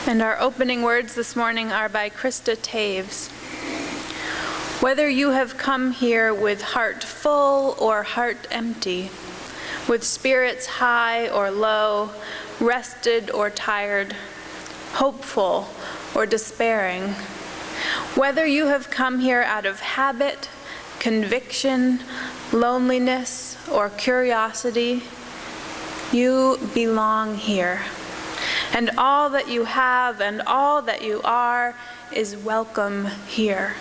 And our opening words this morning are by Krista Taves. Whether you have come here with heart full or heart empty, with spirits high or low, rested or tired, hopeful or despairing, whether you have come here out of habit, conviction, loneliness, or curiosity, you belong here. And all that you have and all that you are is welcome here.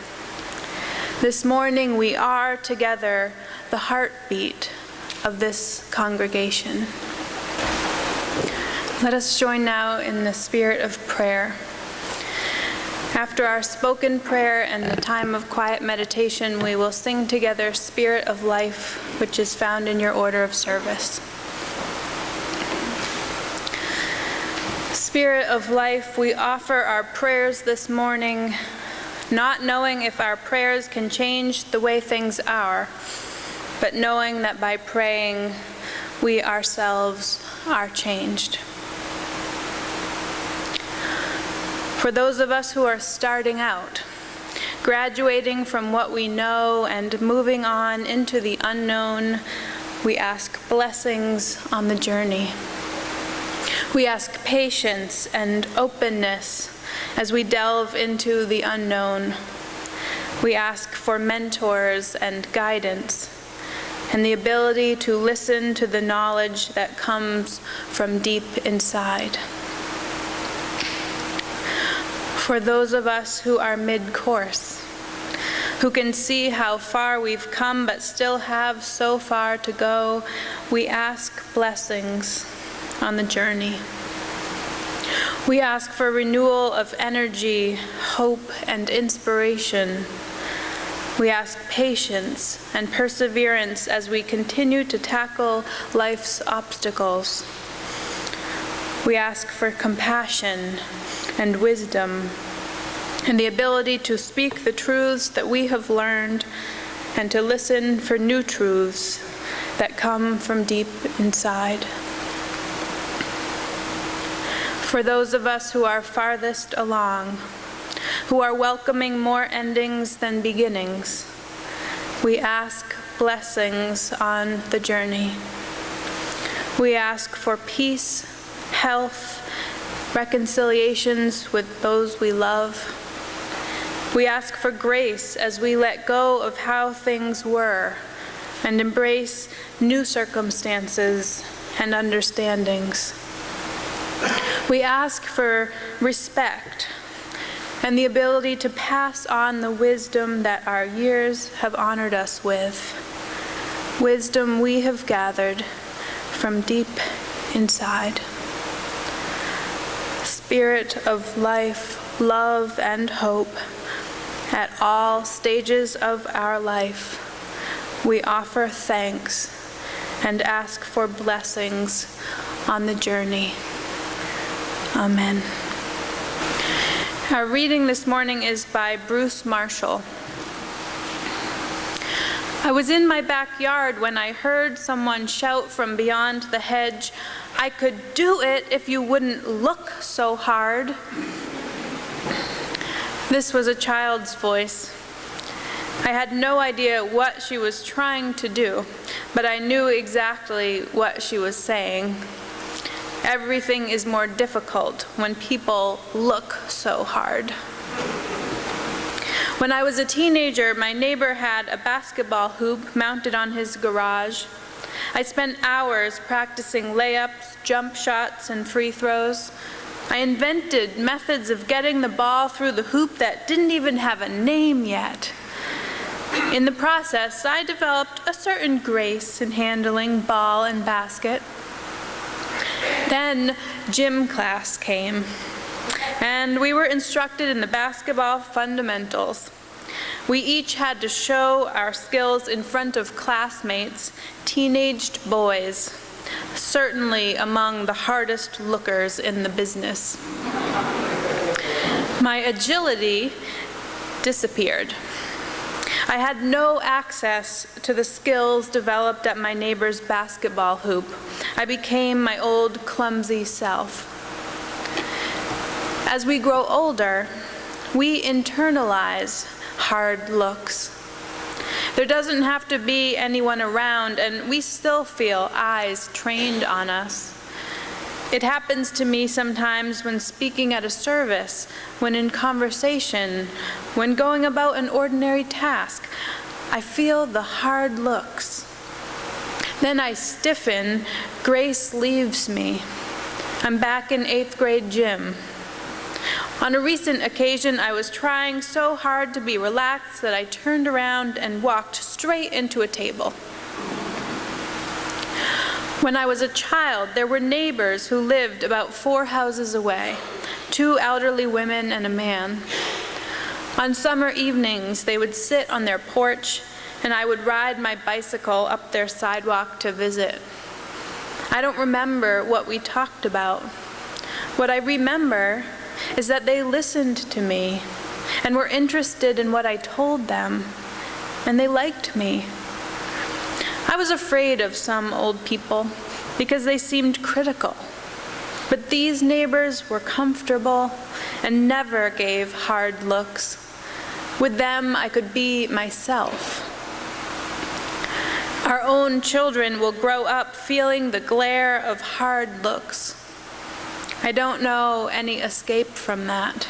This morning we are together the heartbeat of this congregation. Let us join now in the spirit of prayer. After our spoken prayer and the time of quiet meditation, we will sing together Spirit of Life, which is found in your order of service. Spirit of life, we offer our prayers this morning, not knowing if our prayers can change the way things are, but knowing that by praying, we ourselves are changed. For those of us who are starting out, graduating from what we know and moving on into the unknown, we ask blessings on the journey. We ask patience and openness as we delve into the unknown. We ask for mentors and guidance and the ability to listen to the knowledge that comes from deep inside. For those of us who are mid-course, who can see how far we've come but still have so far to go, we ask blessings on the journey. We ask for renewal of energy, hope, and inspiration. We ask patience and perseverance as we continue to tackle life's obstacles. We ask for compassion and wisdom and the ability to speak the truths that we have learned and to listen for new truths that come from deep inside. For those of us who are farthest along, who are welcoming more endings than beginnings, we ask blessings on the journey. We ask for peace, health, reconciliations with those we love. We ask for grace as we let go of how things were and embrace new circumstances and understandings. We ask for respect and the ability to pass on the wisdom that our years have honored us with, wisdom we have gathered from deep inside. Spirit of life, love, and hope, at all stages of our life, we offer thanks and ask for blessings on the journey. Amen. Our reading this morning is by Bruce Marshall. I was in my backyard when I heard someone shout from beyond the hedge, "I could do it if you wouldn't look so hard." This was a child's voice. I had no idea what she was trying to do, but I knew exactly what she was saying. Everything is more difficult when people look so hard. When I was a teenager, my neighbor had a basketball hoop mounted on his garage. I spent hours practicing layups, jump shots, and free throws. I invented methods of getting the ball through the hoop that didn't even have a name yet. In the process, I developed a certain grace in handling ball and basket. Then gym class came, and we were instructed in the basketball fundamentals. We each had to show our skills in front of classmates, teenaged boys, certainly among the hardest lookers in the business. My agility disappeared. I had no access to the skills developed at my neighbor's basketball hoop. I became my old clumsy self. As we grow older, we internalize hard looks. There doesn't have to be anyone around, and we still feel eyes trained on us. It happens to me sometimes when speaking at a service, when in conversation, when going about an ordinary task. I feel the hard looks. Then I stiffen, grace leaves me. I'm back in 8th grade gym. On a recent occasion, I was trying so hard to be relaxed that I turned around and walked straight into a table. When I was a child, there were neighbors who lived about 4 houses away, 2 elderly women and a man. On summer evenings, they would sit on their porch, and I would ride my bicycle up their sidewalk to visit. I don't remember what we talked about. What I remember is that they listened to me and were interested in what I told them, and they liked me. I was afraid of some old people because they seemed critical, but these neighbors were comfortable and never gave hard looks. With them, I could be myself. Our own children will grow up feeling the glare of hard looks. I don't know any escape from that.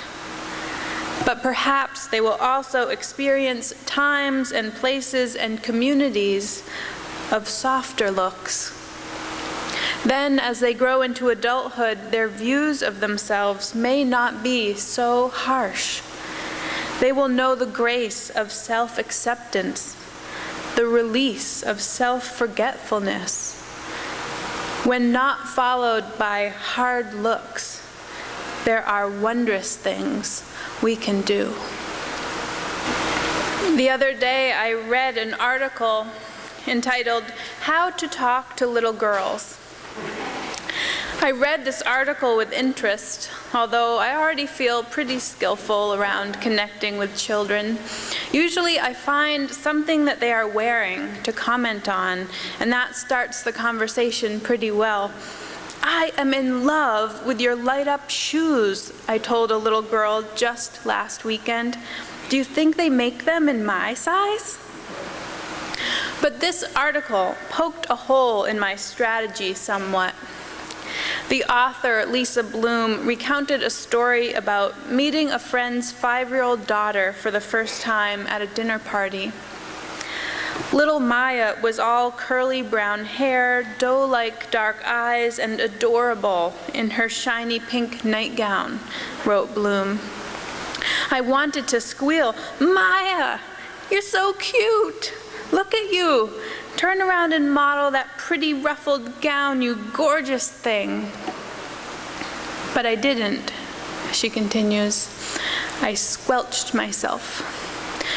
But perhaps they will also experience times and places and communities of softer looks. Then, as they grow into adulthood, their views of themselves may not be so harsh. They will know the grace of self-acceptance, the release of self-forgetfulness. When not followed by hard looks, there are wondrous things we can do. The other day, I read an article entitled, "How to Talk to Little Girls." I read this article with interest, although I already feel pretty skillful around connecting with children. Usually I find something that they are wearing to comment on, and that starts the conversation pretty well. "I am in love with your light-up shoes," I told a little girl just last weekend. "Do you think they make them in my size?" But this article poked a hole in my strategy somewhat. The author, Lisa Bloom, recounted a story about meeting a friend's 5-year-old daughter for the first time at a dinner party. Little Maya was all curly brown hair, doe-like dark eyes, and adorable in her shiny pink nightgown, wrote Bloom. "I wanted to squeal, 'Maya, you're so cute! Look at you! Turn around and model that pretty ruffled gown, you gorgeous thing!' But I didn't," she continues. "I squelched myself,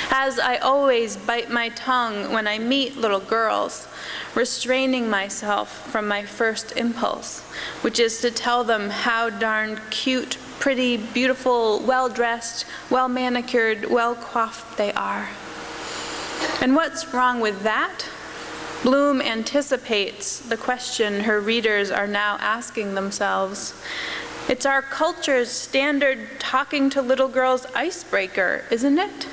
as I always bite my tongue when I meet little girls, restraining myself from my first impulse, which is to tell them how darn cute, pretty, beautiful, well-dressed, well-manicured, well-coiffed they are. And what's wrong with that?" Bloom anticipates the question her readers are now asking themselves. It's our culture's standard talking to little girls icebreaker, isn't it?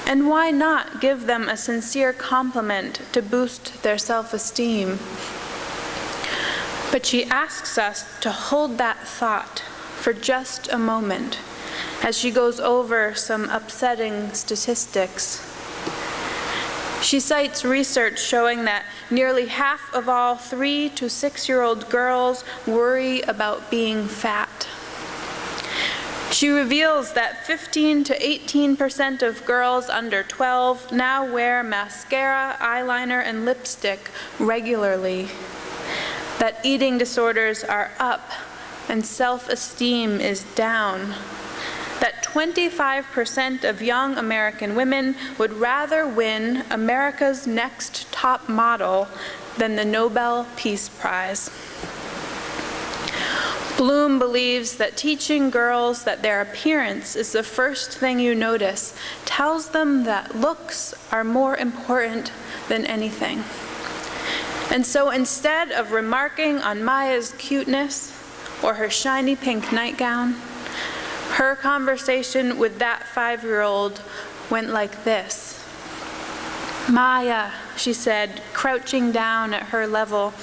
And why not give them a sincere compliment to boost their self-esteem? But she asks us to hold that thought for just a moment as she goes over some upsetting statistics. She cites research showing that nearly half of all 3 to 6-year-old girls worry about being fat. She reveals that 15 to 18% of girls under 12 now wear mascara, eyeliner, and lipstick regularly. That eating disorders are up and self-esteem is down. That 25% of young American women would rather win America's Next Top Model than the Nobel Peace Prize. Bloom believes that teaching girls that their appearance is the first thing you notice tells them that looks are more important than anything. And so instead of remarking on Maya's cuteness or her shiny pink nightgown, Her conversation with that 5-year-old went like this. "Maya," she said, crouching down at her level,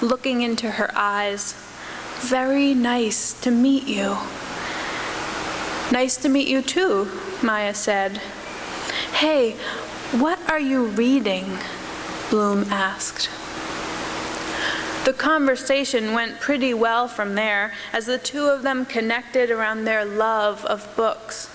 looking into her eyes, "very nice to meet you." "Nice to meet you too," Maya said. "Hey, what are you reading?" Bloom asked. The conversation went pretty well from there, as the two of them connected around their love of books.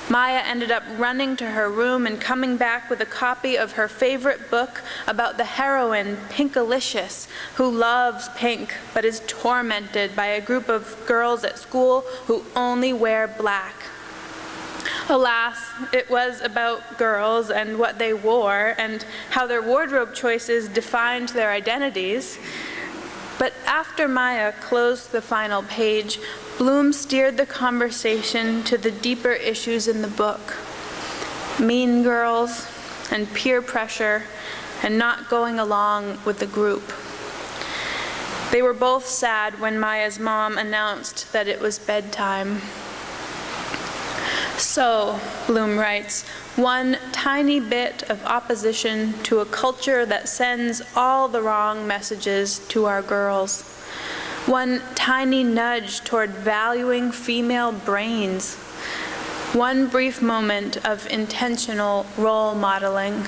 Maya ended up running to her room and coming back with a copy of her favorite book about the heroine, Pinkalicious, who loves pink but is tormented by a group of girls at school who only wear black. Alas, it was about girls and what they wore and how their wardrobe choices defined their identities. But after Maya closed the final page, Bloom steered the conversation to the deeper issues in the book. Mean girls and peer pressure and not going along with the group. They were both sad when Maya's mom announced that it was bedtime. So, Bloom writes, one tiny bit of opposition to a culture that sends all the wrong messages to our girls. One tiny nudge toward valuing female brains. One brief moment of intentional role modeling.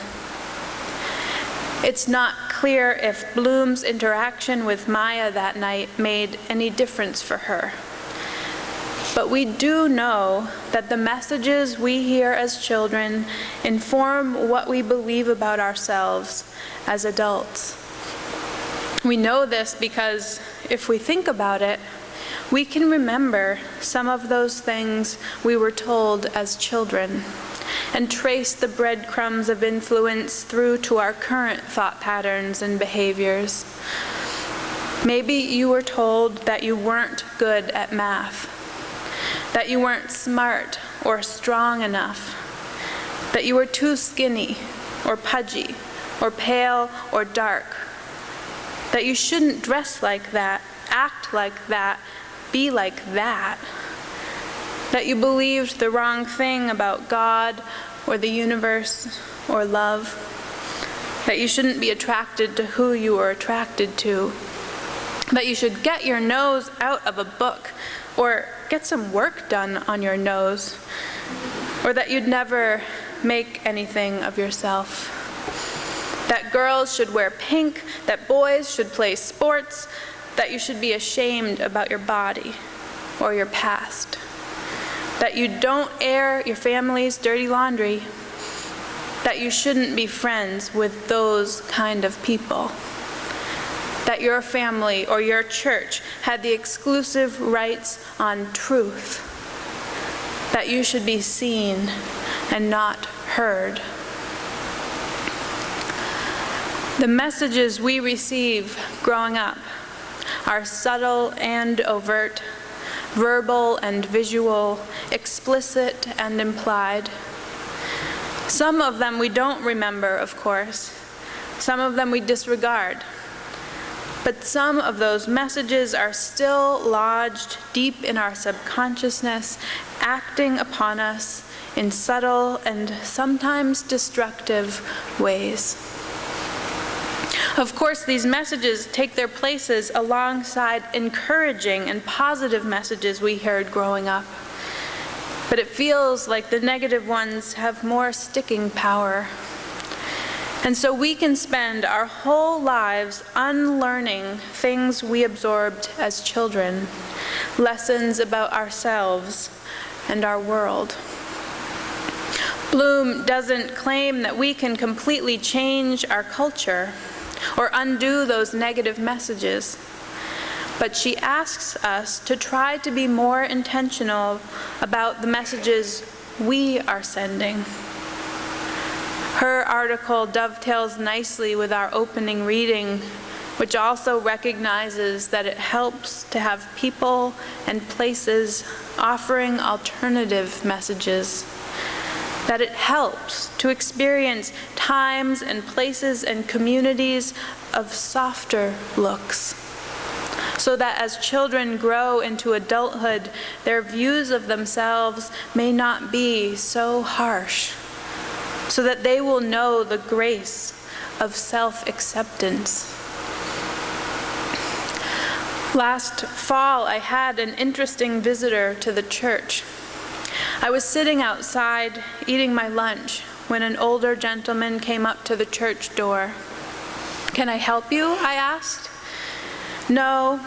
It's not clear if Bloom's interaction with Maya that night made any difference for her. But we do know that the messages we hear as children inform what we believe about ourselves as adults. We know this because, if we think about it, we can remember some of those things we were told as children and trace the breadcrumbs of influence through to our current thought patterns and behaviors. Maybe you were told that you weren't good at math, that you weren't smart or strong enough, that you were too skinny or pudgy or pale or dark, that you shouldn't dress like that, act like that, be like that, that you believed the wrong thing about God or the universe or love, that you shouldn't be attracted to who you were attracted to, that you should get your nose out of a book or get some work done on your nose, or that you'd never make anything of yourself. That girls should wear pink, that boys should play sports, that you should be ashamed about your body or your past. That you don't air your family's dirty laundry, that you shouldn't be friends with those kind of people. That your family or your church had the exclusive rights on truth, that you should be seen and not heard. The messages we receive growing up are subtle and overt, verbal and visual, explicit and implied. Some of them we don't remember, of course. Some of them we disregard. But some of those messages are still lodged deep in our subconsciousness, acting upon us in subtle and sometimes destructive ways. Of course, these messages take their places alongside encouraging and positive messages we heard growing up. But it feels like the negative ones have more sticking power. And so we can spend our whole lives unlearning things we absorbed as children, lessons about ourselves and our world. Bloom doesn't claim that we can completely change our culture or undo those negative messages, but she asks us to try to be more intentional about the messages we are sending. Her article dovetails nicely with our opening reading, which also recognizes that it helps to have people and places offering alternative messages, that it helps to experience times and places and communities of softer looks, so that as children grow into adulthood, their views of themselves may not be so harsh, so that they will know the grace of self-acceptance. Last fall, I had an interesting visitor to the church. I was sitting outside eating my lunch when an older gentleman came up to the church door. "Can I help you?" I asked. "No,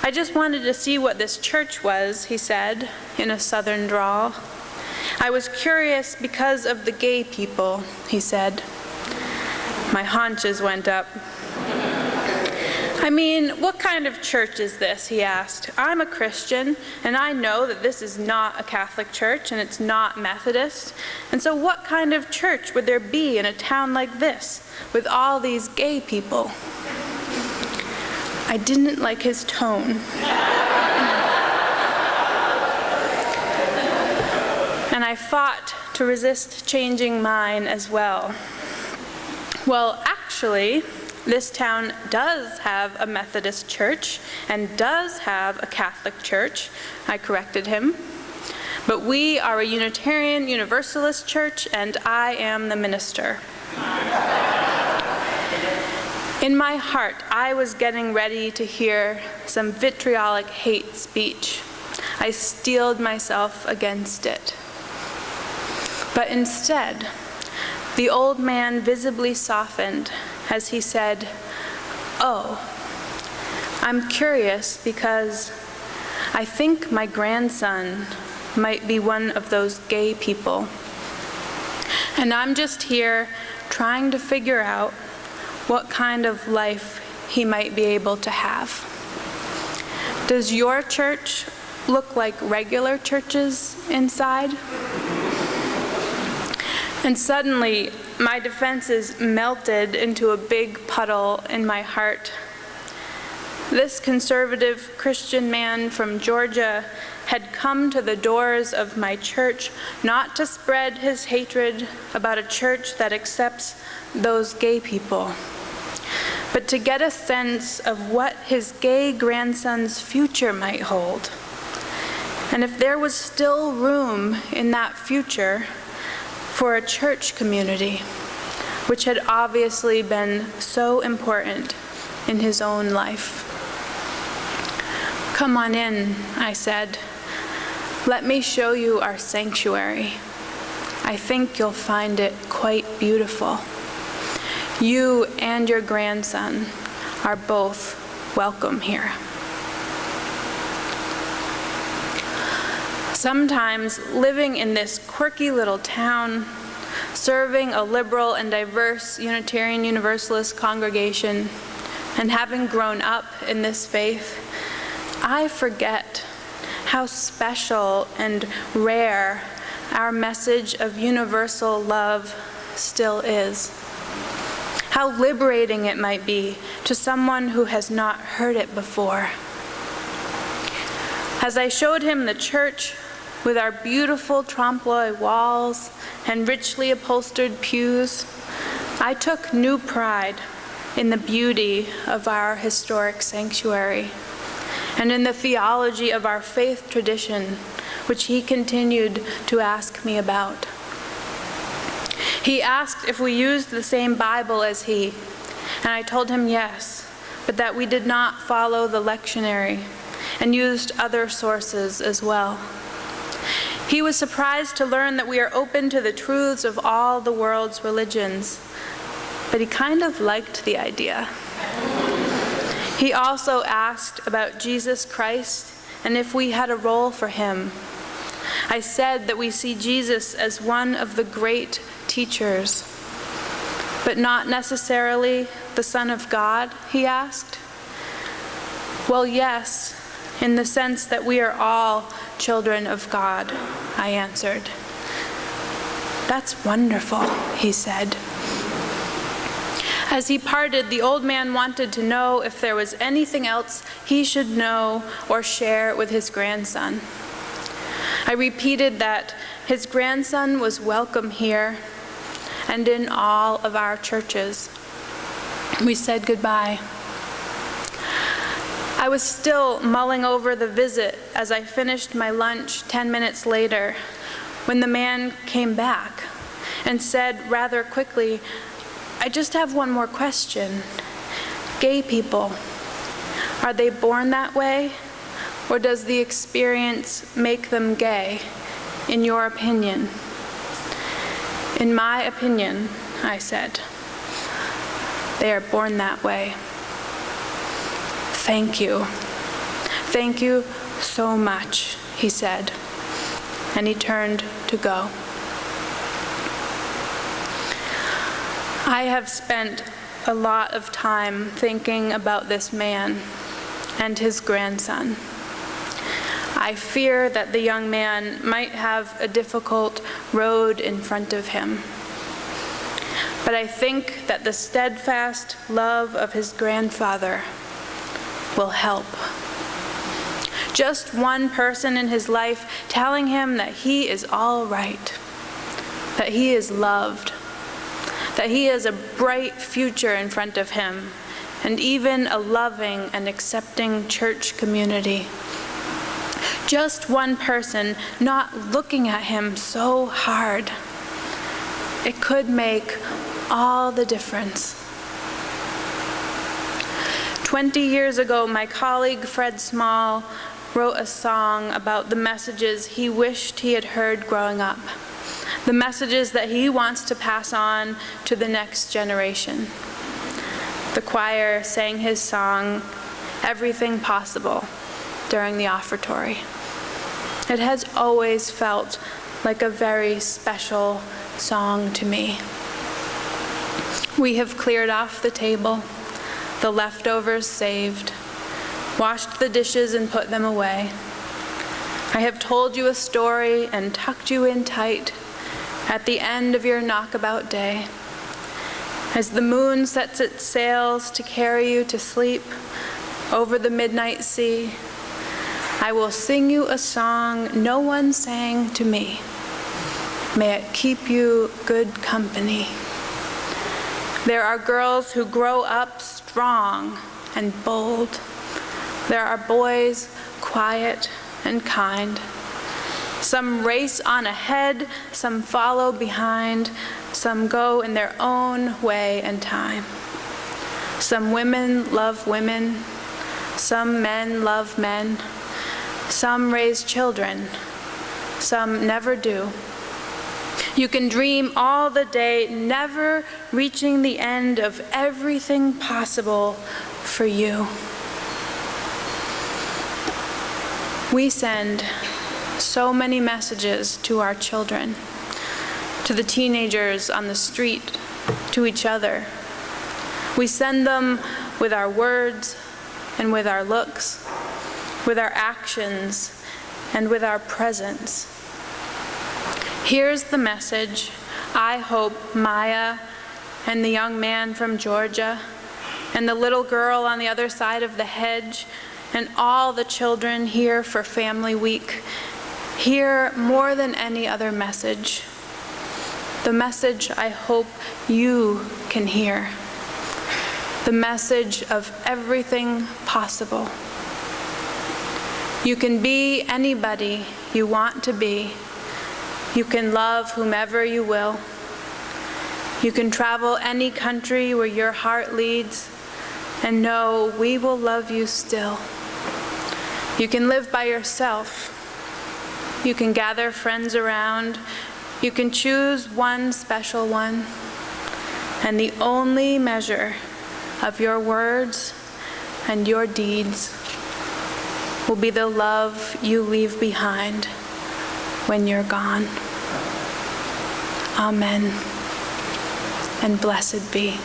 I just wanted to see what this church was," he said in a southern drawl. "I was curious because of the gay people," he said. My haunches went up. "I mean, what kind of church is this?" he asked. "I'm a Christian, and I know that this is not a Catholic church, and it's not Methodist. And so what kind of church would there be in a town like this, with all these gay people?" I didn't like his tone. And I fought to resist changing mine as well. "Well, actually, this town does have a Methodist church and does have a Catholic church," I corrected him. "But we are a Unitarian Universalist church, and I am the minister." In my heart, I was getting ready to hear some vitriolic hate speech. I steeled myself against it. But instead, the old man visibly softened as he said, "Oh, I'm curious because I think my grandson might be one of those gay people. And I'm just here trying to figure out what kind of life he might be able to have. Does your church look like regular churches inside?" And suddenly, my defenses melted into a big puddle in my heart. This conservative Christian man from Georgia had come to the doors of my church not to spread his hatred about a church that accepts those gay people, but to get a sense of what his gay grandson's future might hold. And if there was still room in that future for a church community, which had obviously been so important in his own life. "Come on in," I said. "Let me show you our sanctuary. I think you'll find it quite beautiful. You and your grandson are both welcome here." Sometimes living in this quirky little town, serving a liberal and diverse Unitarian Universalist congregation, and having grown up in this faith, I forget how special and rare our message of universal love still is. How liberating it might be to someone who has not heard it before. As I showed him the church with our beautiful trompe-l'oeil walls and richly upholstered pews, I took new pride in the beauty of our historic sanctuary and in the theology of our faith tradition, which he continued to ask me about. He asked if we used the same Bible as he, and I told him yes, but that we did not follow the lectionary and used other sources as well. He was surprised to learn that we are open to the truths of all the world's religions, but he kind of liked the idea. He also asked about Jesus Christ and if we had a role for him. I said that we see Jesus as one of the great teachers, but not necessarily the Son of God, he asked. "Well, yes, in the sense that we are all children of God," I answered. "That's wonderful," he said. As he parted, the old man wanted to know if there was anything else he should know or share with his grandson. I repeated that his grandson was welcome here and in all of our churches. We said goodbye. I was still mulling over the visit as I finished my lunch 10 minutes later when the man came back and said rather quickly, "I just have one more question. Gay people, are they born that way, or does the experience make them gay, in your opinion?" "In my opinion," I said, "they are born that way." "Thank you. Thank you so much," he said, and he turned to go. I have spent a lot of time thinking about this man and his grandson. I fear that the young man might have a difficult road in front of him. But I think that the steadfast love of his grandfather will help. Just one person in his life telling him that he is all right, that he is loved, that he has a bright future in front of him, and even a loving and accepting church community. Just one person not looking at him so hard. It could make all the difference. 20 years ago, my colleague Fred Small wrote a song about the messages he wished he had heard growing up, the messages that he wants to pass on to the next generation. The choir sang his song, "Everything Possible," during the offertory. It has always felt like a very special song to me. We have cleared off the table, the leftovers saved, washed the dishes and put them away. I have told you a story and tucked you in tight at the end of your knockabout day. As the moon sets its sails to carry you to sleep over the midnight sea, I will sing you a song no one sang to me. May it keep you good company. There are girls who grow up strong and bold. There are boys quiet and kind. Some race on ahead, some follow behind, some go in their own way and time. Some women love women, some men love men, some raise children, some never do. You can dream all the day, never reaching the end of everything possible for you. We send so many messages to our children, to the teenagers on the street, to each other. We send them with our words and with our looks, with our actions and with our presence. Here's the message I hope Maya and the young man from Georgia and the little girl on the other side of the hedge and all the children here for Family Week hear more than any other message. The message I hope you can hear. The message of everything possible. You can be anybody you want to be. You can love whomever you will. You can travel any country where your heart leads and know we will love you still. You can live by yourself. You can gather friends around. You can choose one special one. And the only measure of your words and your deeds will be the love you leave behind when you're gone. Amen. And blessed be.